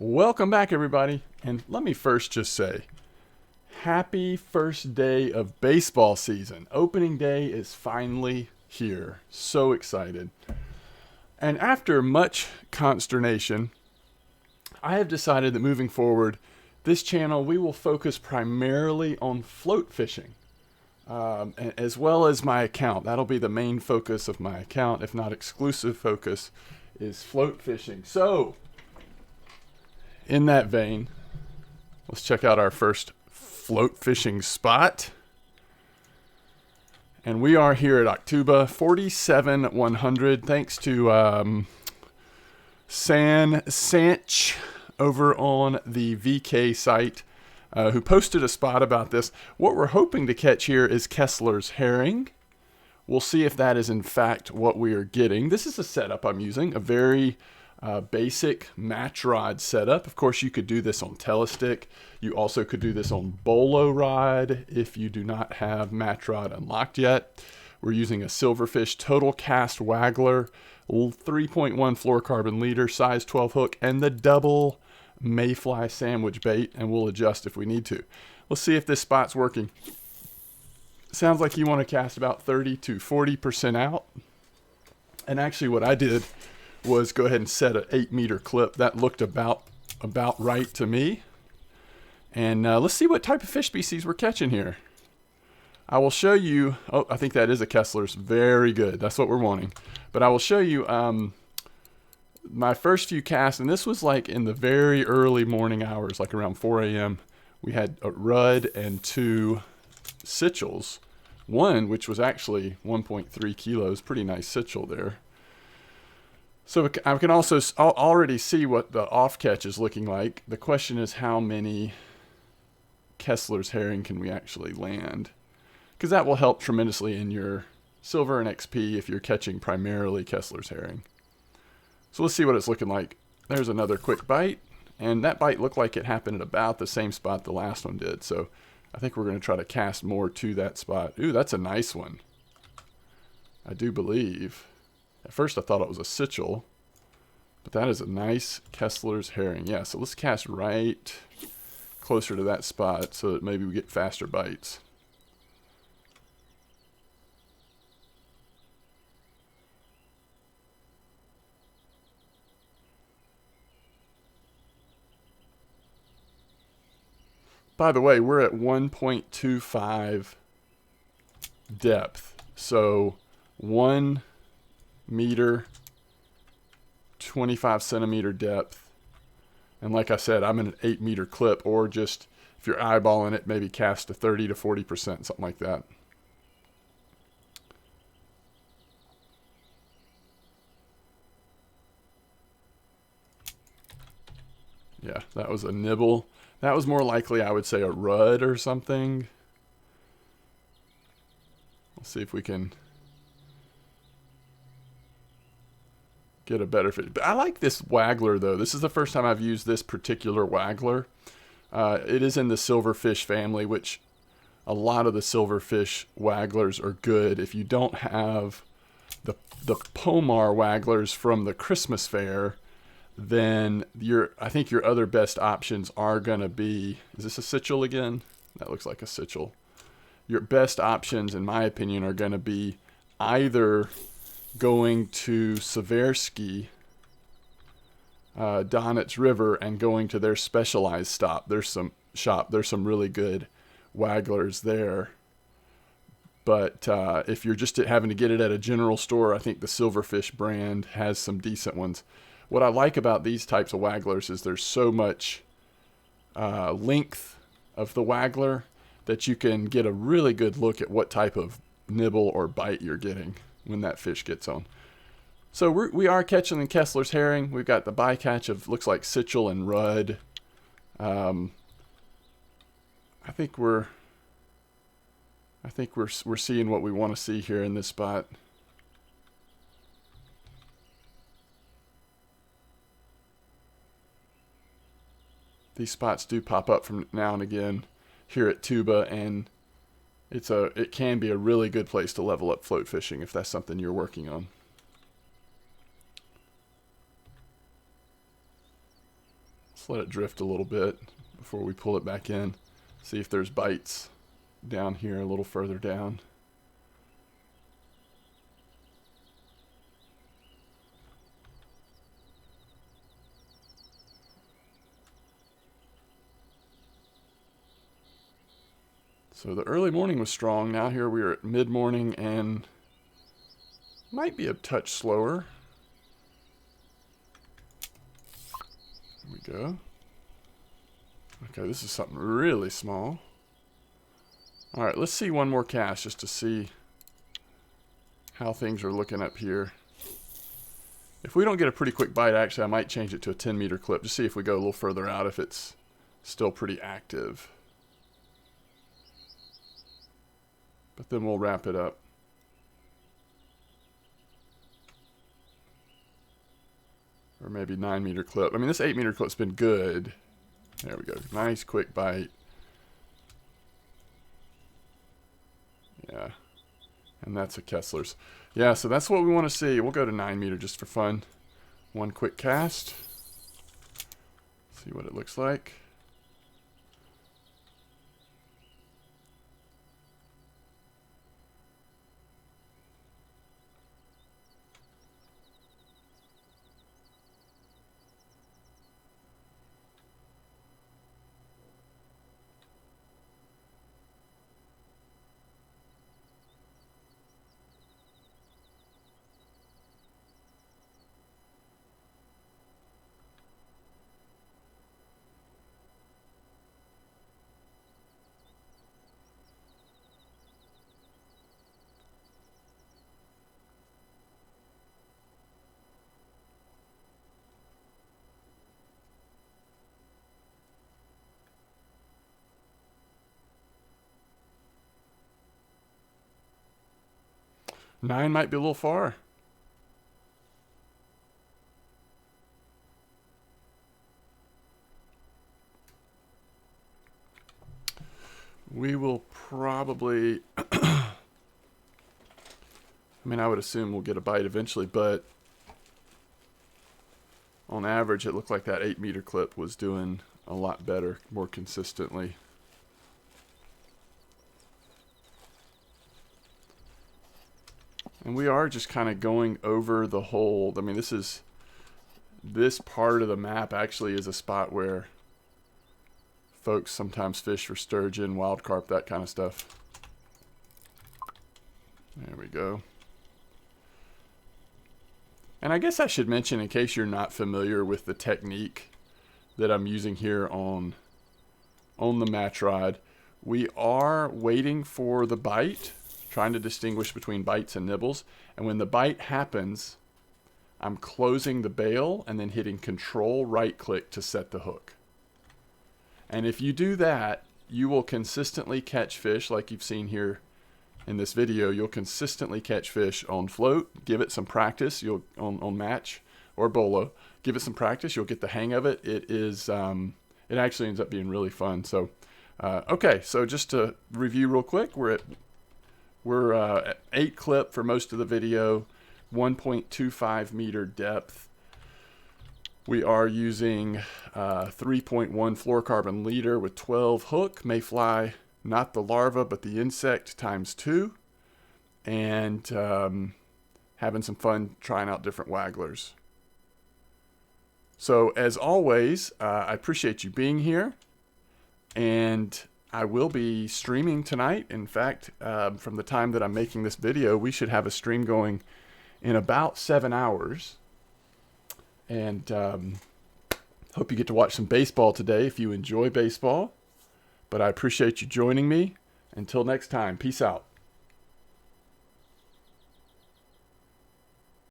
Welcome back, everybody. And let me first just say, happy first day of baseball season. Opening day is finally here. So excited. And after much consternation, I have decided that moving forward, this channel, we will focus primarily on float fishing, as well as my account. That'll be the main focus of my account, if not exclusive focus, is float fishing. So, in that vein, let's check out our first float fishing spot. And we are here at Akhtuba, 47,100. Thanks to San Sanch over on the VK site, who posted a spot about this. What we're hoping to catch here is Kessler's herring. We'll see if that is in fact what we are getting. This is a setup I'm using, a very basic match rod setup. Of course, you could do this on telestick. You also could do this on bolo rod if you do not have match rod unlocked yet. We're using a Silverfish total cast waggler, 3.1 fluorocarbon leader, size 12 hook, and the double mayfly sandwich bait, and we'll adjust if we need to. Let's see if this spot's working. Sounds like you want to cast about 30 to 40% out. And actually what I did was go ahead and set an 8-meter clip. That looked about right to me. And let's see what type of fish species we're catching here. I will show you, oh, I think that is a Kessler's. Very good. That's what we're wanting. But I will show you my first few casts, and this was like in the very early morning hours, like around 4 a.m. We had a rudd and 2 sichels. One, which was actually 1.3 kilos, pretty nice sichel there. So I can also already see what the off catch is looking like. The question is how many Kessler's herring can we actually land? Because that will help tremendously in your silver and XP if you're catching primarily Kessler's herring. So let's see what it's looking like. There's another quick bite. And that bite looked like it happened at about the same spot the last one did. So I think we're going to try to cast more to that spot. Ooh, that's a nice one. I do believe. At first I thought it was a sichel, but that is a nice Kessler's herring. Yeah, so let's cast right closer to that spot so that maybe we get faster bites. By the way, we're at 1.25 depth, so 1 meter, 25 centimeter depth. And like I said, I'm in an 8-meter clip, or just if you're eyeballing it, maybe cast to 30 to 40%, something like that. Yeah, that was a nibble. That was more likely, I would say, a rudd or something. Let's see if we can get a better fit. But I like this waggler, though. This is the first time I've used this particular waggler. It is in the silverfish family, which a lot of the silverfish wagglers are good. If you don't have the Pomar wagglers from the Christmas fair, then I think your other best options are going to be, is this a sichel again? That looks like a sichel. Your best options, in my opinion, are going to be either going to Seversky, Donitz River, and going to their specialized stop. There's some really good wagglers there. But if you're just having to get it at a general store, I think the Silverfish brand has some decent ones. What I like about these types of wagglers is there's so much length of the waggler that you can get a really good look at what type of nibble or bite you're getting when that fish gets on. So we are catching the Kessler's herring. We've got the bycatch of, looks like sichel and rudd. I think we're seeing what we want to see here in this spot. These spots do pop up from now and again here at Tuba, and it can be a really good place to level up float fishing if that's something you're working on. Let's let it drift a little bit before we pull it back in. See if there's bites down here a little further down. So the early morning was strong. Now here we are at mid-morning and might be a touch slower. There we go. Okay, this is something really small. All right, let's see one more cast just to see how things are looking up here. If we don't get a pretty quick bite, actually, I might change it to a 10-meter clip. Just see if we go a little further out, if it's still pretty active. But then we'll wrap it up. Or maybe 9-meter clip. I mean, this 8-meter clip's been good. There we go. Nice quick bite. Yeah. And that's a Kessler's. Yeah, so that's what we want to see. We'll go to 9-meter just for fun. One quick cast. See what it looks like. Nine might be a little far. We will probably, I mean, I would assume we'll get a bite eventually, but on average, it looked like that 8-meter clip was doing a lot better, more consistently. And we are just kind of going over the whole, I mean, this part of the map actually is a spot where folks sometimes fish for sturgeon, wild carp, that kind of stuff. There we go. And I guess I should mention, in case you're not familiar with the technique that I'm using here on the match rod, we are waiting for the bite, trying to distinguish between bites and nibbles. And when the bite happens, I'm closing the bail and then hitting Control right click to set the hook. And if you do that, you will consistently catch fish like you've seen here in this video. You'll consistently catch fish on float. Give it some practice. You'll on match or bolo. Give it some practice. You'll get the hang of it. It actually ends up being really fun. So, okay. So just to review real quick, we're at 8 clip for most of the video, 1.25 meter depth. We are using 3.1 fluorocarbon leader with 12 hook, mayfly, not the larva, but the insect times 2. And having some fun trying out different wagglers. So as always, I appreciate you being here. And I will be streaming tonight. In fact, from the time that I'm making this video, we should have a stream going in about 7 hours. And hope you get to watch some baseball today if you enjoy baseball. But I appreciate you joining me. Until next time, peace out.